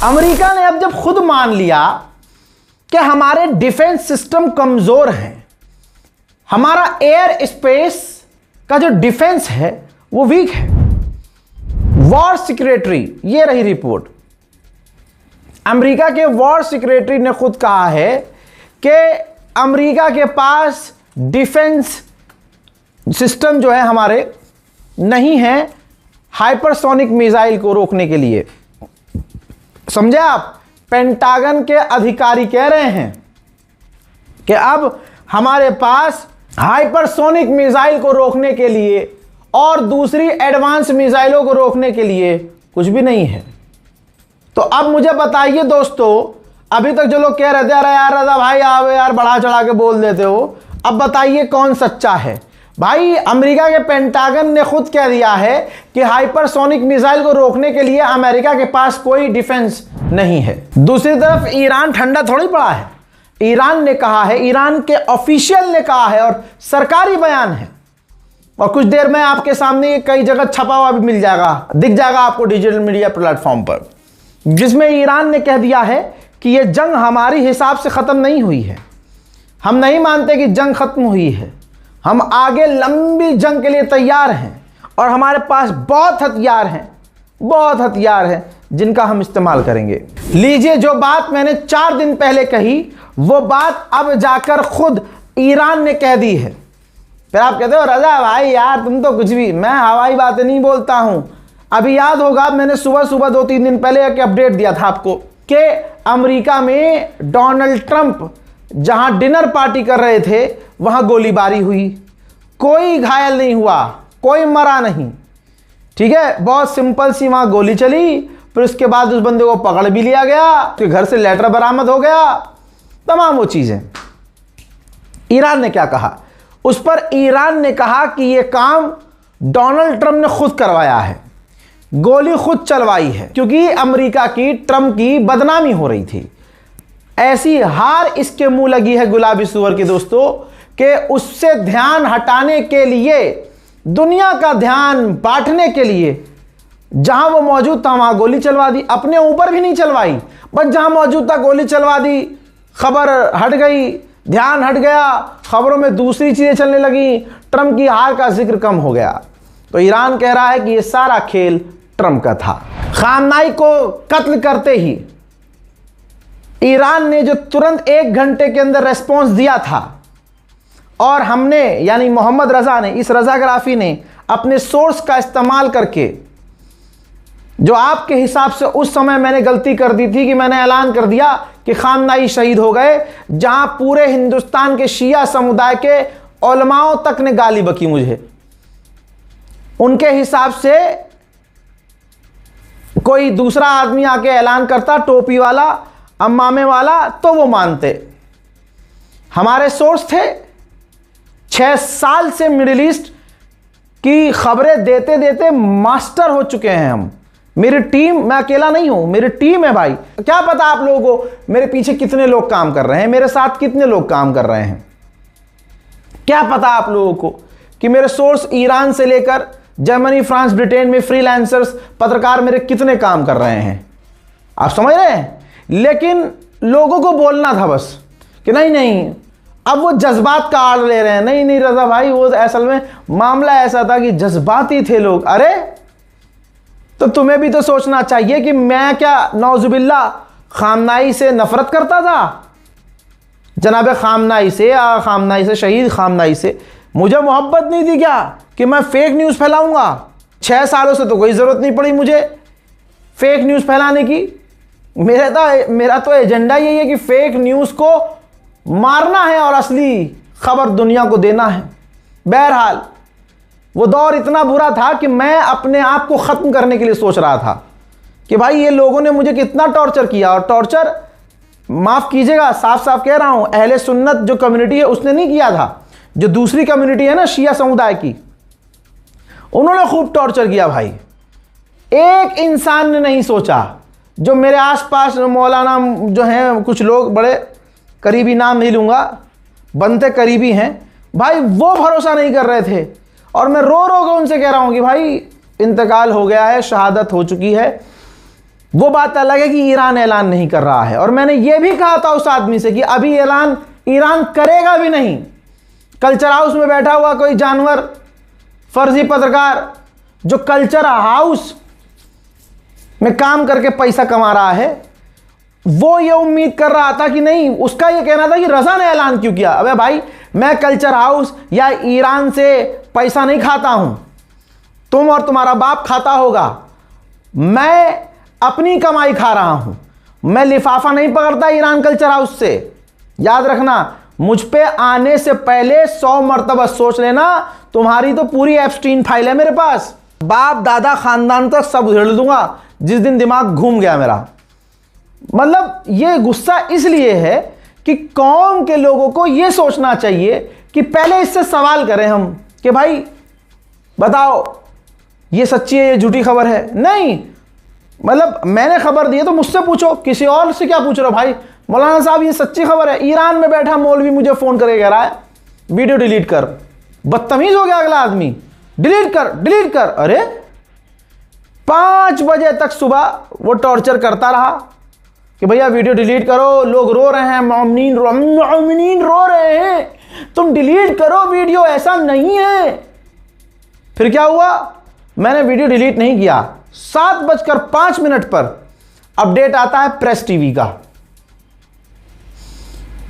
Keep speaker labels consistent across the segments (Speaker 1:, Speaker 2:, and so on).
Speaker 1: America ने अब जब खुद मान लिया कि हमारे डिफेंस सिस्टम कमजोर हैं, हमारा एयर स्पेस का जो डिफेंस है वो वीक है। वॉर सेक्रेटरी, ये रही रिपोर्ट, अमेरिका के वॉर सेक्रेटरी ने खुद कहा है कि अमेरिका के पास डिफेंस सिस्टम जो है हमारे नहीं है हाइपरसोनिक मिसाइल को रोकने के लिए। समझे आप? पेंटागन के अधिकारी कह रहे हैं कि अब हमारे पास हाइपरसोनिक मिसाइल को रोकने के लिए और दूसरी एडवांस मिसाइलों को रोकने के लिए कुछ भी नहीं है। तो अब मुझे बताइए दोस्तों, अभी तक जो लोग कह रहे थे अरे यार रजा भाई आप यार बढ़ा चढ़ा के बोल देते हो, अब बताइए कौन सच्चा है। भाई अमेरिका के पेंटागन ने खुद कह दिया है कि हाइपरसोनिक मिसाइल को रोकने के लिए अमेरिका के पास कोई डिफेंस नहीं है। दूसरी तरफ ईरान ठंडा थोड़ी पड़ा है। ईरान ने कहा है, ईरान के ऑफिशियल ने कहा है और सरकारी बयान है, और कुछ देर में आपके सामने ये कई जगह छपा हुआ भी मिल जाएगा, दिख जाएगा आपको डिजिटल मीडिया प्लेटफॉर्म पर, जिसमें ईरान ने कह दिया है कि यह जंग हमारी हिसाब से खत्म नहीं हुई है। हम नहीं मानते कि जंग खत्म हुई है, हम आगे लंबी जंग के लिए तैयार हैं और हमारे पास बहुत हथियार हैं जिनका हम इस्तेमाल करेंगे। लीजिए, जो बात मैंने 4 दिन पहले कही वो बात अब जाकर खुद ईरान ने कह दी है। फिर आप कहते हो रजा भाई यार तुम तो कुछ भी, मैं हवाई बातें नहीं बोलता हूं। अभी याद होगा मैंने सुबह 2-3 दिन पहले एक अपडेट दिया था आपको कि अमेरिका में डोनाल्ड ट्रंप जहां डिनर पार्टी कर रहे थे वहां गोलीबारी हुई, कोई घायल नहीं हुआ, कोई मरा नहीं, ठीक है, बहुत सिंपल सी वहां गोली चली। फिर उसके बाद उस बंदे को पकड़ भी लिया गया, उसके घर से लेटर बरामद हो गया, तमाम वो चीजें। ईरान ने क्या कहा उस पर? ईरान ने कहा कि यह काम डोनाल्ड ट्रंप ने खुद करवाया है, गोली खुद चलवाई है, क्योंकि अमेरिका की ट्रंप की बदनामी हो रही थी। ऐसी हार इसके मुंह लगी है गुलाबी सुअर की दोस्तों कि उससे ध्यान हटाने के लिए, दुनिया का ध्यान बांटने के लिए, जहां वो मौजूद था वहां गोली चलवा दी। अपने ऊपर भी नहीं चलवाई, बस जहां मौजूद था गोली चलवा दी। खबर हट गई, ध्यान हट गया, खबरों में दूसरी चीजें चलने लगी, ट्रंप की हार का जिक्र कम हो गया। तो ईरान कह रहा है कि यह सारा खेल ट्रंप का था। खामनाई को कत्ल करते ही ईरान ने जो तुरंत 1 घंटे के अंदर रेस्पॉन्स दिया था, और हमने यानी मोहम्मद रजा ने, इस रजाग्राफी ने अपने सोर्स का इस्तेमाल करके, जो आपके हिसाब से उस समय मैंने गलती कर दी थी कि मैंने ऐलान कर दिया कि खामनाई शहीद हो गए, जहां पूरे हिंदुस्तान के शिया समुदाय के उलमाओं तक ने गाली बकी मुझे। उनके हिसाब से कोई दूसरा आदमी आके ऐलान करता, टोपी वाला, अम्मामे वाला, तो वो मानते। हमारे सोर्स थे, 6 साल से मिडिल ईस्ट की खबरें देते देते मास्टर हो चुके हैं हम। मेरी टीम, मैं अकेला नहीं हूं, मेरी टीम है भाई। क्या पता आप लोगों को मेरे पीछे कितने लोग काम कर रहे हैं, मेरे साथ कितने लोग काम कर रहे हैं। क्या पता आप लोगों को कि मेरे सोर्स ईरान से लेकर जर्मनी, फ्रांस, ब्रिटेन में फ्रीलांसर्स, पत्रकार मेरे कितने काम कर रहे हैं। आप समझ रहे हैं? लेकिन लोगों को बोलना था बस कि नहीं, अब वो जज्बात का आड़ ले रहे हैं। नहीं रजा भाई, वो असल में मामला ऐसा था कि जज्बाती थे लोग। अरे तो तुम्हें भी तो सोचना चाहिए कि मैं क्या नौजुबिल्ला खामनाई से नफरत करता था? जनाब खामनाई से शहीद खामनाई से मुझे मोहब्बत नहीं थी क्या कि मैं फेक न्यूज़ फैलाऊंगा? 6 सालों से तो कोई ज़रूरत नहीं पड़ी मुझे फेक न्यूज़ फैलाने की। मेरा तो एजेंडा यही है कि फेक न्यूज़ को मारना है और असली खबर दुनिया को देना है। बहरहाल वो दौर इतना बुरा था कि मैं अपने आप को ख़त्म करने के लिए सोच रहा था कि भाई ये लोगों ने मुझे कितना टॉर्चर किया। और टॉर्चर, माफ़ कीजिएगा, साफ साफ कह रहा हूँ, अहले सुन्नत जो कम्युनिटी है उसने नहीं किया था, जो दूसरी कम्युनिटी है ना शिया समुदाय की, उन्होंने खूब टॉर्चर किया भाई। एक इंसान ने नहीं सोचा, जो मेरे आसपास मौलाना जो हैं कुछ लोग, बड़े करीबी नाम नहीं लूँगा, बनते करीबी हैं भाई, वो भरोसा नहीं कर रहे थे। और मैं रो रो के उनसे कह रहा हूँ कि भाई इंतकाल हो गया है, शहादत हो चुकी है, वो बात अलग है कि ईरान ऐलान नहीं कर रहा है। और मैंने ये भी कहा था उस आदमी से कि अभी ऐलान ईरान करेगा भी नहीं। कल्चर हाउस में बैठा हुआ कोई जानवर, फर्जी पत्रकार जो कल्चर हाउस में काम करके पैसा कमा रहा है, वो ये उम्मीद कर रहा था कि नहीं, उसका ये कहना था कि रजा ने ऐलान क्यों किया। अबे भाई, मैं कल्चर हाउस या ईरान से पैसा नहीं खाता हूं, तुम और तुम्हारा बाप खाता होगा। मैं अपनी कमाई खा रहा हूं। मैं लिफाफा नहीं पकड़ता ईरान कल्चर हाउस से। याद रखना, मुझ पे आने से पहले 100 मर्तबा सोच लेना। तुम्हारी तो पूरी एप्स्टीन फाइल है मेरे पास, बाप दादा खानदान तक सब उधेड़ दूंगा जिस दिन दिमाग घूम गया मेरा। मतलब ये गुस्सा इसलिए है कि कौम के लोगों को यह सोचना चाहिए कि पहले इससे सवाल करें हम कि भाई बताओ ये सच्ची है, ये झूठी खबर है। नहीं, मतलब मैंने खबर दी है तो मुझसे पूछो, किसी और से क्या पूछ रहे हो भाई। मौलाना साहब ये सच्ची खबर है। ईरान में बैठा मौलवी मुझे फोन करके कह रहा है वीडियो डिलीट कर। बदतमीज हो गया अगला आदमी, डिलीट कर डिलीट कर। अरे 5 बजे तक सुबह वो टॉर्चर करता रहा कि भैया वीडियो डिलीट करो, लोग रो रहे हैं, मोमिनीन रो रहे हैं, तुम डिलीट करो वीडियो, ऐसा नहीं है। फिर क्या हुआ, मैंने वीडियो डिलीट नहीं किया। 7:05 पर अपडेट आता है प्रेस टीवी का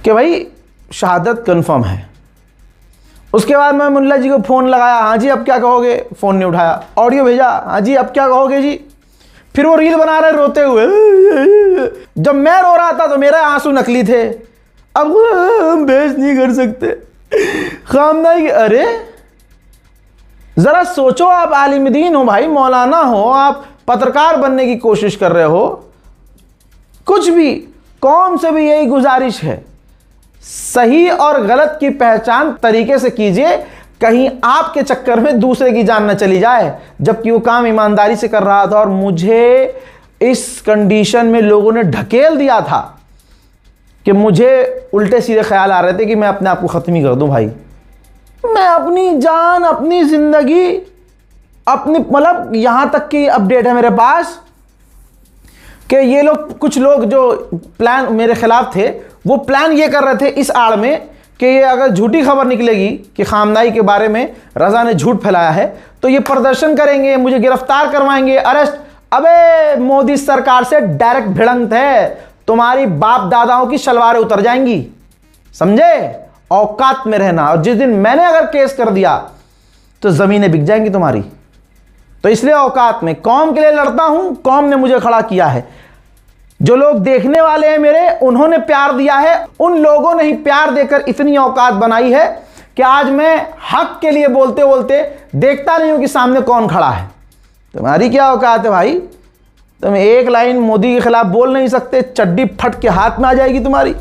Speaker 1: कि भाई शहादत कंफर्म है। उसके बाद मैं मुल्ला जी को फोन लगाया, हाँ जी अब क्या कहोगे, फोन नहीं उठाया। ऑडियो भेजा, हाँ जी अब क्या कहोगे जी। फिर वो रील बना रहे रोते हुए। जब मैं रो रहा था तो मेरे आंसू नकली थे। अब हम बहस नहीं कर सकते खामनाई। अरे जरा सोचो, आप आलिम दीन हो भाई, मौलाना हो, आप पत्रकार बनने की कोशिश कर रहे हो, कुछ भी। कौम से भी यही गुजारिश है, सही और गलत की पहचान तरीके से कीजिए, कहीं आपके चक्कर में दूसरे की जान न चली जाए। जबकि वो काम ईमानदारी से कर रहा था और मुझे इस कंडीशन में लोगों ने ढकेल दिया था कि मुझे उल्टे सीधे ख्याल आ रहे थे कि मैं अपने आप को खत्म ही कर दूं। भाई मैं अपनी जान, अपनी जिंदगी, अपनी, मतलब यहां तक की अपडेट है मेरे पास कि ये लोग, कुछ लोग जो प्लान मेरे खिलाफ थे, वो प्लान ये कर रहे थे इस आड़ में कि ये अगर झूठी खबर निकलेगी कि खामनाई के बारे में रजा ने झूठ फैलाया है तो ये प्रदर्शन करेंगे, मुझे गिरफ्तार करवाएंगे, अरेस्ट। अबे मोदी सरकार से डायरेक्ट भिड़ंत है, तुम्हारी बाप दादाओं की शलवारें उतर जाएंगी, समझे। औकात में रहना, और जिस दिन मैंने अगर केस कर दिया तो जमीनें बिक जाएंगी तुम्हारी। तो इसलिए औकात में, कौम के लिए लड़ता हूं, कौम ने मुझे खड़ा किया है। जो लोग देखने वाले हैं मेरे, उन्होंने प्यार दिया है, उन लोगों ने ही प्यार देकर इतनी औकात बनाई है कि आज मैं हक के लिए बोलते बोलते देखता नहीं हूं कि सामने कौन खड़ा है। तुम्हारी क्या औकात है भाई, तुम एक लाइन मोदी के खिलाफ बोल नहीं सकते, चड्डी फट के हाथ में आ जाएगी तुम्हारी।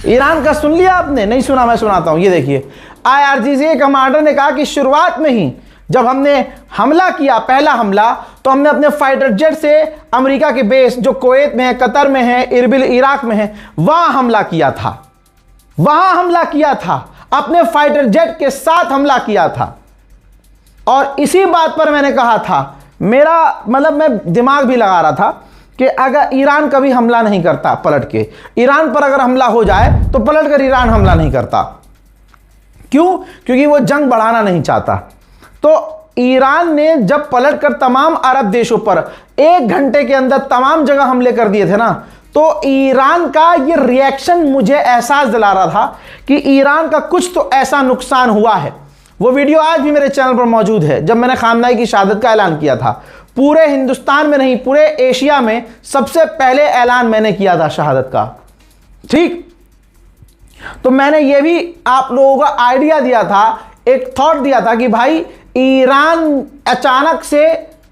Speaker 1: ईरान का सुन लिया आपने? नहीं सुना, मैं सुनाता हूं, ये देखिए। IRGC कमांडर ने कहा कि शुरुआत में ही जब हमने हमला किया, पहला हमला, तो हमने अपने फाइटर जेट से अमेरिका के बेस जो कुवैत में है, कतर में है, इरबिल इराक में है, वहां हमला किया था। वहां हमला किया था, अपने फाइटर जेट के साथ हमला किया था। और इसी बात पर मैंने कहा था, मेरा मतलब मैं दिमाग भी लगा रहा था कि अगर ईरान कभी हमला नहीं करता पलट के, ईरान पर अगर हमला हो जाए तो पलट कर ईरान हमला नहीं करता। क्यों? क्योंकि वो जंग बढ़ाना नहीं चाहता। तो ईरान ने जब पलटकर तमाम अरब देशों पर 1 घंटे के अंदर तमाम जगह हमले कर दिए थे ना, तो ईरान का ये रिएक्शन मुझे एहसास दिला रहा था कि ईरान का कुछ तो ऐसा नुकसान हुआ है। वो वीडियो आज भी मेरे चैनल पर मौजूद है, जब मैंने खामनाई की शहादत का ऐलान किया था। पूरे हिंदुस्तान में नहीं, पूरे एशिया में सबसे पहले ऐलान मैंने किया था शहादत का, ठीक। तो मैंने ये भी आप लोगों को आइडिया दिया था, एक थॉट दिया था कि भाई ईरान अचानक से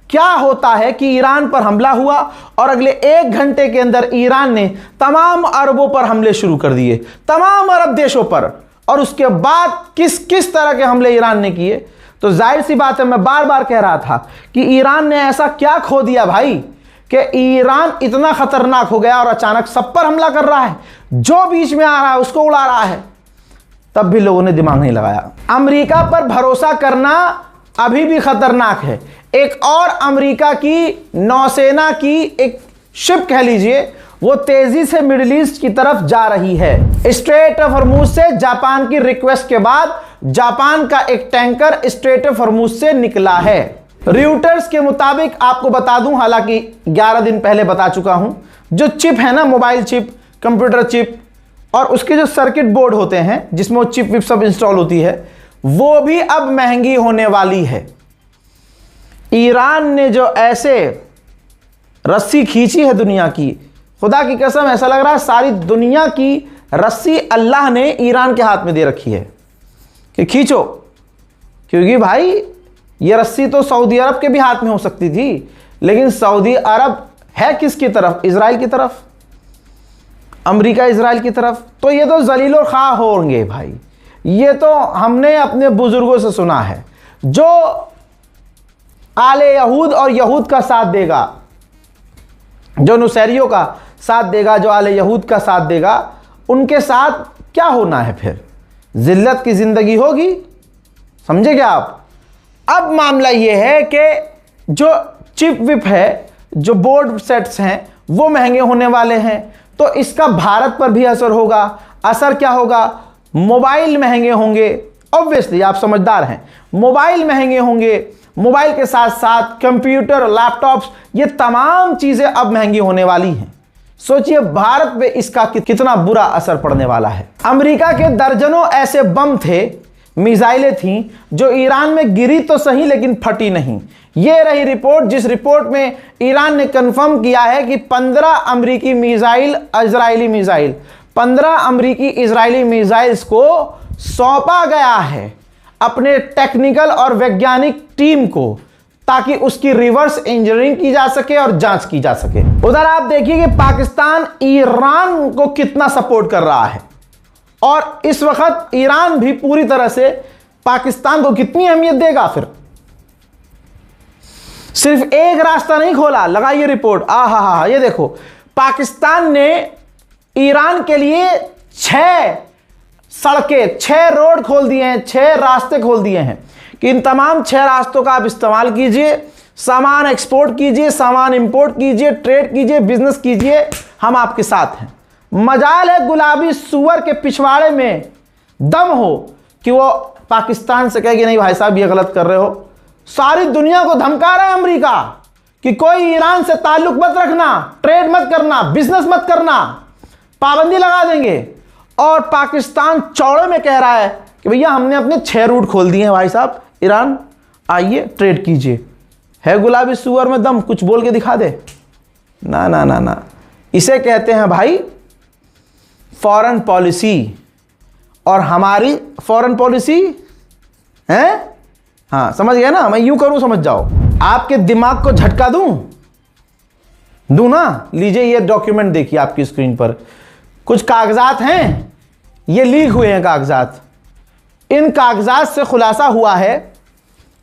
Speaker 1: क्या होता है कि ईरान पर हमला हुआ और अगले 1 घंटे के अंदर ईरान ने तमाम अरबों पर हमले शुरू कर दिए, तमाम अरब देशों पर। और उसके बाद किस किस तरह के हमले ईरान ने किए। तो जाहिर सी बात है, मैं बार बार कह रहा था कि ईरान ने ऐसा क्या खो दिया भाई कि ईरान इतना खतरनाक हो गया और अचानक सब पर हमला कर रहा है, जो बीच में आ रहा है उसको उड़ा रहा है। तब भी लोगों ने दिमाग नहीं लगाया। अमेरिका पर भरोसा करना अभी भी खतरनाक है। एक और अमेरिका की नौसेना की एक शिप कह लीजिए, वो तेजी से मिडिल ईस्ट की तरफ जा रही है। स्ट्रेट ऑफ हॉर्मूज से जापान की रिक्वेस्ट के बाद जापान का एक टैंकर स्ट्रेट ऑफ हॉर्मूज से निकला है। रियूटर्स के मुताबिक आपको बता दूं, हालांकि 11 दिन पहले बता चुका हूं, जो चिप है ना, मोबाइल चिप, कंप्यूटर चिप और उसके जो सर्किट बोर्ड होते हैं जिसमें वो चिप विप सब इंस्टॉल होती है, वो भी अब महंगी होने वाली है। ईरान ने जो ऐसे रस्सी खींची है दुनिया की, खुदा की कसम ऐसा लग रहा है सारी दुनिया की रस्सी अल्लाह ने ईरान के हाथ में दे रखी है कि खींचो। क्योंकि भाई ये रस्सी तो सऊदी अरब के भी हाथ में हो सकती थी, लेकिन सऊदी अरब है किसकी तरफ? इजराइल की तरफ। अमेरिका इजराइल की तरफ। तो ये तो जलीलो खा होंगे भाई। ये तो हमने अपने बुजुर्गों से सुना है, जो आले यहूद और यहूद का साथ देगा, जो नुसैरियों का साथ देगा, जो आले यहूद का साथ देगा, उनके साथ क्या होना है? फिर जिल्लत की जिंदगी होगी। समझे क्या आप? अब मामला यह है कि जो चिप विप है, जो बोर्ड सेट्स हैं, वो महंगे होने वाले हैं, तो इसका भारत पर भी असर होगा। असर क्या होगा? मोबाइल महंगे होंगे। ऑब्वियसली आप समझदार हैं, मोबाइल महंगे होंगे। मोबाइल के साथ साथ कंप्यूटर, लैपटॉप्स, ये तमाम चीजें अब महंगी होने वाली हैं। सोचिए भारत पे इसका कितना बुरा असर पड़ने वाला है। अमेरिका के दर्जनों ऐसे बम थे, मिसाइलें थीं, जो ईरान में गिरी तो सही लेकिन फटी नहीं। ये रही रिपोर्ट, जिस रिपोर्ट में ईरान ने कंफर्म किया है कि 15 अमेरिकी मिसाइल, इजरायली मिसाइल, 15 अमेरिकी इजरायली मिसाइल्स को सौंपा गया है अपने टेक्निकल और वैज्ञानिक टीम को, ताकि उसकी रिवर्स इंजीनियरिंग की जा सके और जांच की जा सके। उधर आप देखिए कि पाकिस्तान ईरान को कितना सपोर्ट कर रहा है, और इस वक्त ईरान भी पूरी तरह से पाकिस्तान को कितनी अहमियत देगा। फिर सिर्फ एक रास्ता नहीं खोला, लगाइए रिपोर्ट। आहा, ये देखो, पाकिस्तान ने ईरान के लिए 6 सड़कें, 6 रोड खोल दिए हैं, 6 रास्ते खोल दिए हैं कि इन तमाम 6 रास्तों का आप इस्तेमाल कीजिए, सामान एक्सपोर्ट कीजिए, सामान इंपोर्ट कीजिए, ट्रेड कीजिए, बिजनेस कीजिए, हम आपके साथ हैं। मजाल है गुलाबी सुअर के पिछवाड़े में दम हो कि वो पाकिस्तान से कहे कि नहीं भाई साहब ये गलत कर रहे हो। सारी दुनिया को धमका रहा है अमेरिका कि कोई ईरान से ताल्लुक मत रखना, ट्रेड मत करना, बिजनेस मत करना, पाबंदी लगा देंगे। और पाकिस्तान चौड़े में कह रहा है कि भैया हमने अपने 6 रूट खोल दिए हैं भाई साहब, ईरान आइए ट्रेड कीजिए। है गुलाबी सुअर में दम, कुछ बोल के दिखा दे। ना ना ना ना, इसे कहते हैं भाई फॉरेन पॉलिसी। और हमारी फॉरेन पॉलिसी है, हाँ समझ गया ना, मैं यूं करूं समझ जाओ। आपके दिमाग को झटका दूं ना। लीजिए ये डॉक्यूमेंट देखिए आपकी स्क्रीन पर, कुछ कागजात हैं, ये लीक हुए हैं कागजात। इन कागजात से खुलासा हुआ है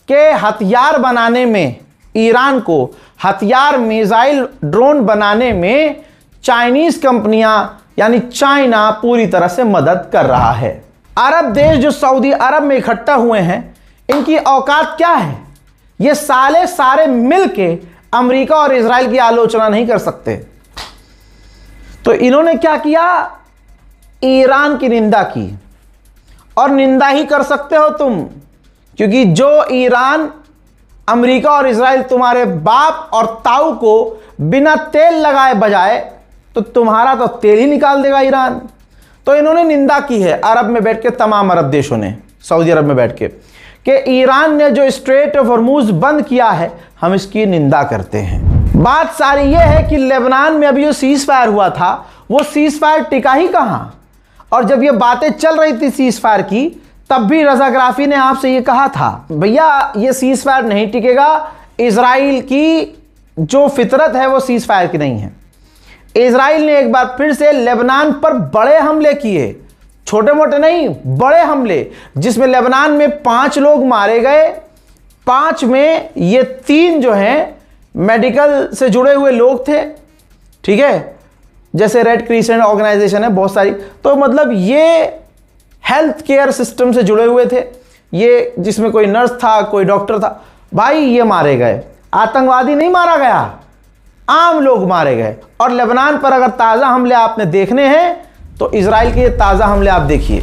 Speaker 1: कि हथियार बनाने में, ईरान को हथियार, मिसाइल, ड्रोन बनाने में चाइनीज कंपनियां यानी चाइना पूरी तरह से मदद कर रहा है। अरब देश जो सऊदी अरब में इकट्ठा हुए हैं, इनकी औकात क्या है? ये सारे मिलके अमेरिका और इजराइल की आलोचना नहीं कर सकते। तो इन्होंने क्या किया? ईरान की निंदा की। और निंदा ही कर सकते हो तुम, क्योंकि जो ईरान, अमेरिका और इजराइल तुम्हारे बाप और ताऊ को बिना तेल लगाए बजाए, तो तुम्हारा तो तेल ही निकाल देगा ईरान। तो इन्होंने निंदा की है अरब में बैठ के, तमाम अरब देशों ने, सऊदी अरब में बैठ के, कि ईरान ने जो स्ट्रेट ऑफ हॉर्मूज बंद किया है, हम इसकी निंदा करते हैं। बात सारी ये है कि लेबनान में अभी जो सीज फायर हुआ था, वो सीज फायर टिका ही कहां। और जब ये बातें चल रही थी सीज फायर की, तब भी रजा गराफी ने आपसे ये कहा था, भैया ये सीज फायर नहीं टिकेगा, इजराइल की जो फितरत है वो सीज फायर की नहीं है। इजराइल ने एक बार फिर से लेबनान पर बड़े हमले किए, छोटे मोटे नहीं, बड़े हमले, जिसमें लेबनान में 5 लोग मारे गए। 5 में ये 3 जो हैं मेडिकल से जुड़े हुए लोग थे, ठीक है, जैसे रेड क्रिसेंट ऑर्गेनाइजेशन है बहुत सारी, तो मतलब ये हेल्थ केयर सिस्टम से जुड़े हुए थे। ये जिसमें कोई नर्स था, कोई डॉक्टर था। भाई ये मारे गए, आतंकवादी नहीं मारा गया, आम लोग मारे गए। और लेबनान पर अगर ताज़ा हमले आपने देखने हैं तो इजराइल के ये ताज़ा हमले आप देखिए।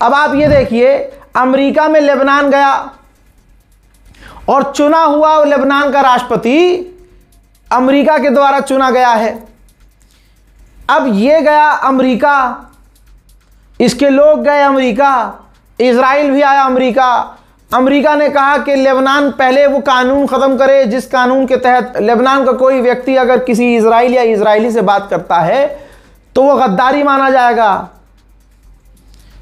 Speaker 1: अब आप ये देखिए, अमेरिका में लेबनान गया और चुना हुआ लेबनान का राष्ट्रपति अमेरिका के द्वारा चुना गया है। अब ये गया अमेरिका, इसके लोग गए अमेरिका, इजराइल भी आया अमेरिका। अमेरिका ने कहा कि लेबनान पहले वो कानून ख़त्म करे जिस कानून के तहत लेबनान का कोई व्यक्ति अगर किसी इजराइल या इजरायली से बात करता है तो वो गद्दारी माना जाएगा।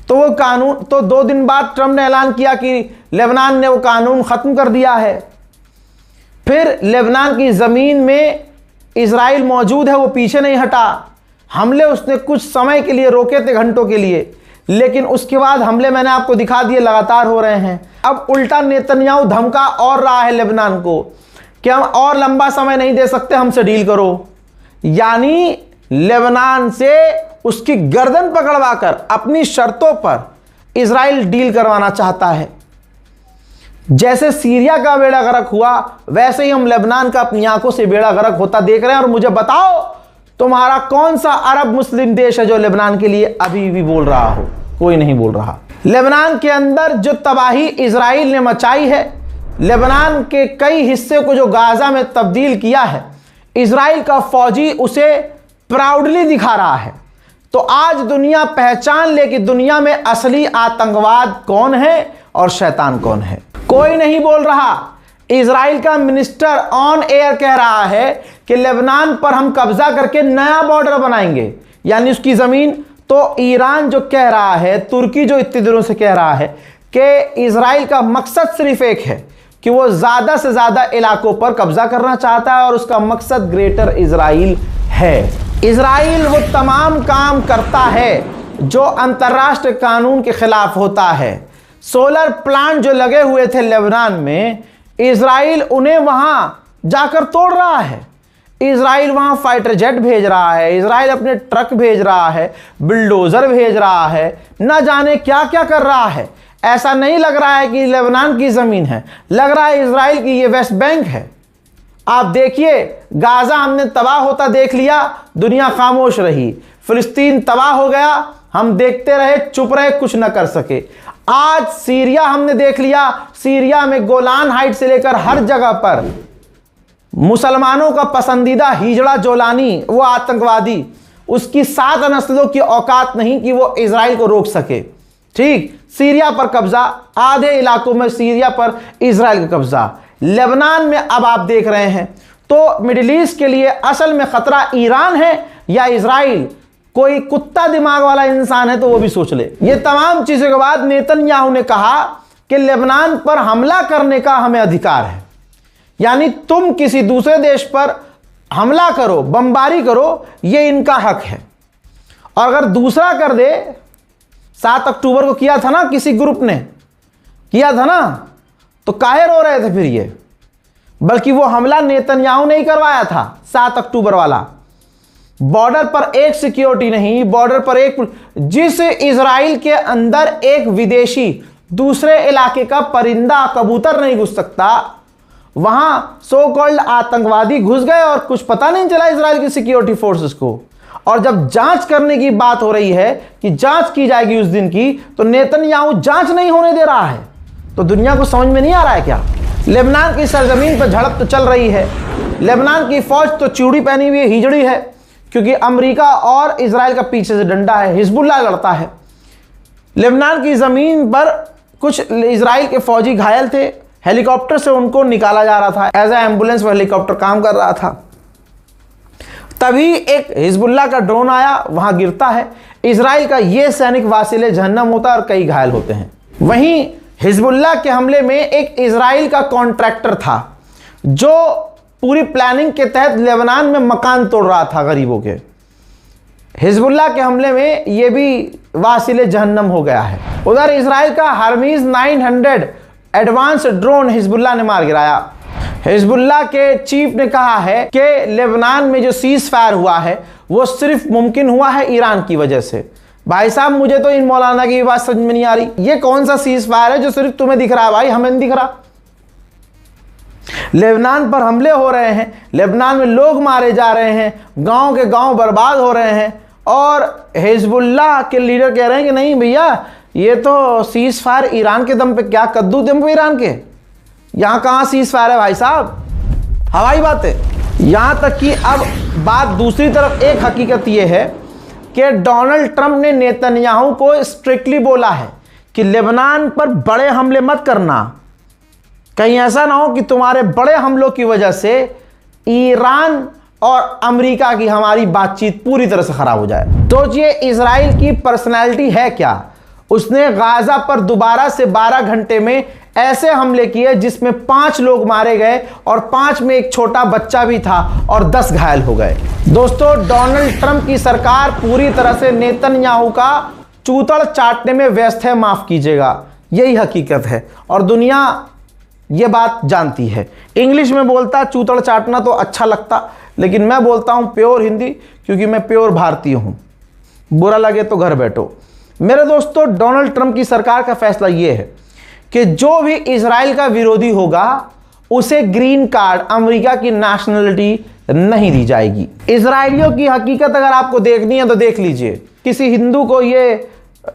Speaker 1: तो वो कानून, तो 2 दिन बाद ट्रंप ने ऐलान किया कि लेबनान ने वो कानून ख़त्म कर दिया है। फिर लेबनान की ज़मीन में इजराइल मौजूद है, वो पीछे नहीं हटा। हमले उसने कुछ समय के लिए रोके थे, घंटों के लिए, लेकिन उसके बाद हमले मैंने आपको दिखा दिए लगातार हो रहे हैं। अब उल्टा नेतन्याहू धमका और रहा है लेबनान को कि हम और लंबा समय नहीं दे सकते, हमसे डील करो। यानी लेबनान से उसकी गर्दन पकड़वाकर अपनी शर्तों पर इजराइल डील करवाना चाहता है। जैसे सीरिया का बेड़ा गर्क हुआ वैसे ही हम लेबनान का अपनी आंखों से बेड़ा गर्क होता देख रहे हैं। और मुझे बताओ तुम्हारा कौन सा अरब मुस्लिम देश है जो लेबनान के लिए अभी भी बोल रहा हो? कोई नहीं बोल रहा। लेबनान के अंदर जो तबाही इजराइल ने मचाई है, लेबनान के कई हिस्से को जो गाजा में तब्दील किया है, इजराइल का फौजी उसे प्राउडली दिखा रहा है। तो आज दुनिया पहचान ले कि दुनिया में असली आतंकवाद कौन है और शैतान कौन है। कोई नहीं बोल रहा। इजराइल का मिनिस्टर ऑन एयर कह रहा है कि लेबनान पर हम कब्जा करके नया बॉर्डर बनाएंगे, यानी उसकी जमीन। तो ईरान जो कह रहा है, तुर्की जो इतने दिनों से कह रहा है कि इजराइल का मकसद सिर्फ एक है कि वो ज़्यादा से ज़्यादा इलाकों पर कब्जा करना चाहता है और उसका मकसद ग्रेटर इजराइल है। इजराइल वो तमाम काम करता है जो अंतर्राष्ट्रीय कानून के खिलाफ होता है। सोलर प्लांट जो लगे हुए थे लेबनान में, इजराइल उन्हें वहां जाकर तोड़ रहा है। इजराइल वहां फाइटर जेट भेज रहा है, इजराइल अपने ट्रक भेज रहा है, बिल्डोजर भेज रहा है, न जाने क्या क्या कर रहा है। ऐसा नहीं लग रहा है कि लेबनान की ज़मीन है, लग रहा है इजराइल की ये वेस्ट बैंक है। आप देखिए, गाजा हमने तबाह होता देख लिया, दुनिया खामोश रही। फिलिस्तीन तबाह हो गया, हम देखते रहे, चुप रहे, कुछ न कर सके। आज सीरिया हमने देख लिया, सीरिया में गोलान हाइट से लेकर हर जगह पर मुसलमानों का पसंदीदा हिजड़ा जोलानी, वो आतंकवादी, उसकी 7 नस्लों की औकात नहीं कि वो इजराइल को रोक सके। ठीक, सीरिया पर कब्जा, आधे इलाकों में सीरिया पर इजराइल का कब्जा। लेबनान में अब आप देख रहे हैं। तो मिडिल ईस्ट के लिए असल में खतरा ईरान है या इजराइल? कोई कुत्ता दिमाग वाला इंसान है तो वो भी सोच ले। ये तमाम चीजों के बाद नेतन्याहू ने कहा कि लेबनान पर हमला करने का हमें अधिकार है, यानी तुम किसी दूसरे देश पर हमला करो, बमबारी करो, ये इनका हक है। और अगर दूसरा कर दे, 7 अक्टूबर को किया था ना, किसी ग्रुप ने किया था ना, तो काहे रो रहे थे फिर ये? बल्कि वो हमला नेतन्याहू ने ही करवाया था, 7 अक्टूबर वाला। बॉर्डर पर एक सिक्योरिटी नहीं, बॉर्डर पर एक, जिस इजराइल के अंदर एक विदेशी दूसरे इलाके का परिंदा, कबूतर नहीं घुस सकता, वहां सो कॉल्ड आतंकवादी घुस गए और कुछ पता नहीं चला इजराइल की सिक्योरिटी फोर्सेस को। और जब जांच करने की बात हो रही है कि जांच की जाएगी उस दिन की, तो नेतन्याहू जांच नहीं होने दे रहा है। तो दुनिया को समझ में नहीं आ रहा है क्या? लेबनान की सरजमीन पर झड़प तो चल रही है। लेबनान की फौज तो चूड़ी पहनी हुई हिजड़ी है, क्योंकि अमेरिका और इजराइल का पीछे से डंडा है, हिजबुल्लाह लड़ता है। लेबनान की ज़मीन पर कुछ इजराइल के फौजी घायल थे, हेलीकॉप्टर से उनको निकाला जा रहा था, एज ए एम्बुलेंस वो हेलीकॉप्टर काम कर रहा था। तभी एक हिजबुल्लाह का ड्रोन आया, वहां गिरता है। इजराइल का यह सैनिक वासिले जहन्नम होता है और कई घायल होते हैं। वहीं हिजबुल्लाह के हमले में एक इजराइल का कॉन्ट्रैक्टर था जो पूरी प्लानिंग के तहत लेबनान में मकान तोड़ रहा था गरीबों के। हिजबुल्लाह के हमले में यह भी वासिले जहन्नम हो गया है। उधर इजराइल का हर्मीज 900 एडवांस ड्रोन हिजबुल्लाह ने मार गिराया। हिजबुल्लाह के चीफ ने कहा है कि लेबनान में जो सीज फायर हुआ है वो सिर्फ मुमकिन हुआ है ईरान की वजह से। भाई साहब, मुझे तो इन मौलाना की बात समझ में नहीं आ रही। ये कौन सा सीज फायर है जो सिर्फ तुम्हें दिख रहा है? भाई हमें नहीं दिख रहा। लेबनान पर हमले हो रहे हैं, लेबनान में लोग मारे जा रहे हैं, गांव के गांव बर्बाद हो रहे हैं, और हिजबुल्लाह के लीडर कह रहे हैं कि नहीं भैया, ये तो सीज फायर ईरान के दम पे। क्या कद्दू दम पे ईरान के? यहां कहां सीज फायर है भाई साहब? हवाई बात है। यहां तक कि अब बात दूसरी तरफ, एक हकीकत यह है कि डोनाल्ड ट्रंप ने नेतन्याहू को स्ट्रिक्टली बोला है कि लेबनान पर बड़े हमले मत करना, कहीं ऐसा ना हो कि तुम्हारे बड़े हमलों की वजह से ईरान और अमेरिका की हमारी बातचीत पूरी तरह से खराब हो जाए। तो ये इजराइल की पर्सनैलिटी है क्या? उसने गाजा पर दोबारा से 12 घंटे में ऐसे हमले किए जिसमें 5 लोग मारे गए और 5 में एक छोटा बच्चा भी था और 10 घायल हो गए। दोस्तों, डोनाल्ड ट्रंप की सरकार पूरी तरह से नेतन्याहू का चूतड़ चाटने में व्यस्त है, माफ कीजिएगा, यही हकीकत है और दुनिया ये बात जानती है। इंग्लिश में बोलता चूतड़ चाटना तो अच्छा लगता, लेकिन मैं बोलता हूं प्योर हिंदी, क्योंकि मैं प्योर भारतीय हूं। बुरा लगे तो घर बैठो। मेरे दोस्तों, डोनाल्ड ट्रंप की सरकार का फैसला यह है कि जो भी इजराइल का विरोधी होगा उसे ग्रीन कार्ड, अमेरिका की नेशनलिटी नहीं दी जाएगी। इजराइलियों की हकीकत अगर आपको देखनी है तो देख लीजिए। किसी हिंदू को यह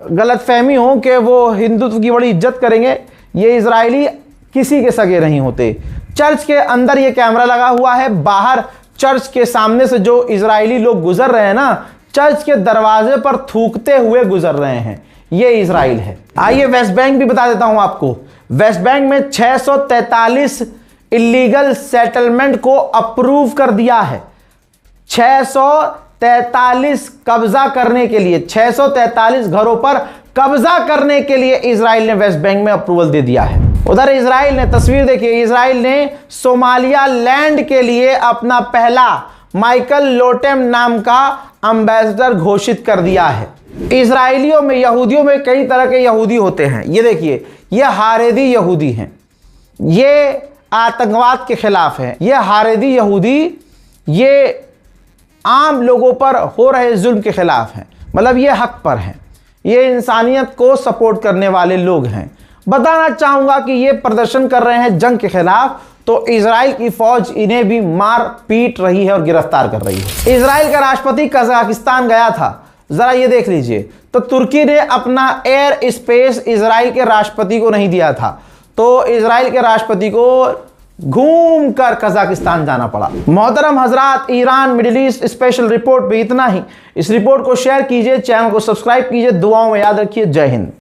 Speaker 1: गलतफहमी हो कि वो हिंदुत्व की बड़ी इज्जत करेंगे, ये इजरायली किसी के सगे नहीं होते। चर्च के अंदर ये कैमरा लगा हुआ है, बाहर चर्च के सामने से जो इजरायली लोग गुजर रहे हैं ना, चर्च के दरवाजे पर थूकते हुए गुजर रहे हैं, ये इजराइल है। आइए वेस्ट बैंक भी बता देता हूं आपको। वेस्ट बैंक में 643 इलीगल सेटलमेंट को अप्रूव कर दिया है। 643 कब्जा करने के लिए, 643 घरों पर कब्जा करने के लिए इजराइल ने वेस्ट बैंक में अप्रूवल दे दिया है। उधर इजराइल ने, तस्वीर देखिए, इजराइल ने सोमालिया लैंड के लिए अपना पहला माइकल लोटेम नाम का एम्बेसडर घोषित कर दिया है। इजराइलियों में, यहूदियों में कई तरह के यहूदी होते हैं। ये देखिए, ये हारेदी यहूदी हैं, ये आतंकवाद के खिलाफ हैं। ये हारेदी यहूदी ये आम लोगों पर हो रहे जुल्म के खिलाफ हैं, मतलब ये हक पर हैं, ये इंसानियत को सपोर्ट करने वाले लोग हैं। बताना चाहूंगा कि ये प्रदर्शन कर रहे हैं जंग के खिलाफ, तो इजराइल की फौज इन्हें भी मार पीट रही है और गिरफ्तार कर रही है। इजराइल का राष्ट्रपति कजाकिस्तान गया था, जरा ये देख लीजिए। तो तुर्की ने अपना एयर स्पेस इजराइल के राष्ट्रपति को नहीं दिया था, तो इजराइल के राष्ट्रपति को घूम कर कजाकिस्तान जाना पड़ा। मोहतरम हजरात, Iran middle east special report पे इतना ही। इस रिपोर्ट को शेयर कीजिए, चैनल को सब्सक्राइब कीजिए, दुआओं में याद रखिए। जय हिंद।